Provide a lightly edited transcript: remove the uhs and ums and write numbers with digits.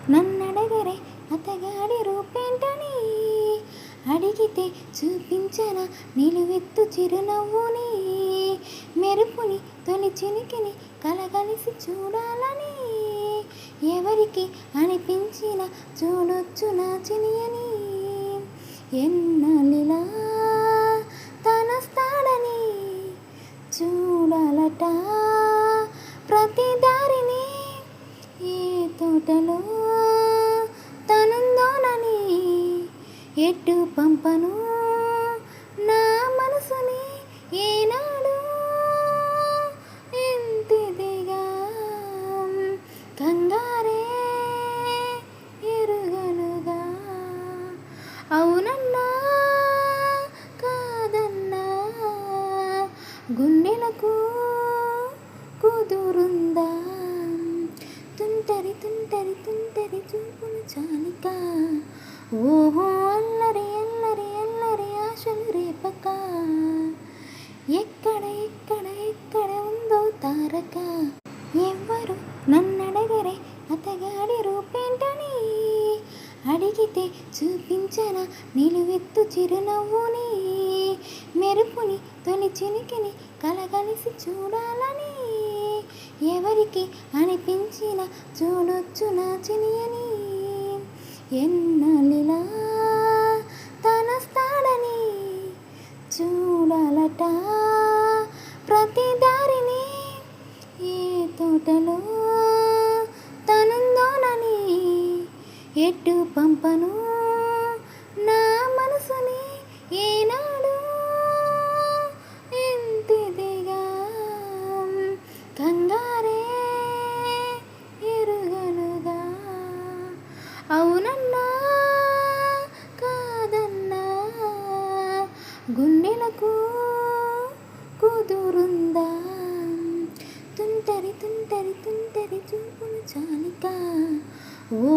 నన్నడగరే అతగాడి రూపేంటని, అడిగితే చూపించన నిలువెత్తు చిరునవ్వుని, మెరుపుని తొలి చినికిని కలగలిసి చూడాలని, ఎవరికి అనిపించిన చూడొచ్చు నా చినియని, ఎన్నాళ్ళిలా తనస్తాడని చూడాలట ప్రతి దారిని, ఏ తోటలో తనుందోనని, ఎటు పంపను నా మనసుని, ఏనాడు ఇంతిదిగా కంగారే ఎరుగనుగా, అవునన్నా కాదన్నా గుండెలకు కుదురుందా, తుంటరి తుంటరి తుంటరి చూపును చాలిక, ఓహో అల్లరి అల్లరి అల్లరి ఆశలు రేపక, ఎక్కడ ఎక్కడ ఎక్కడ ఉందో తారక, ఎవ్వరు నన్నడగరే అతగాడి రూపేంటని, అడిగితే చూపించన నిలువెత్తు చిరునవ్వుని, మెరుపుని తొలి చినికిని కలగలిసి చూడాలని, ఎవరికి అనిపించిన చూడొచ్చు నా చినియని, ఎన్నాళ్ళిలా తనస్తాడని చూడాలట ప్రతి దారిని, ఏ తోటలో తనుందోనని, ఎటు పంపను నా మనసుని, ఏనాడు ఇంతిదిగా కంగారే ఎరుగనుగా, అవునన్నా కాదన్నా గుండెలకు కుదురుందా, తుంటరి తుంటరి తుంటరి చూపును చాలిక, ఓ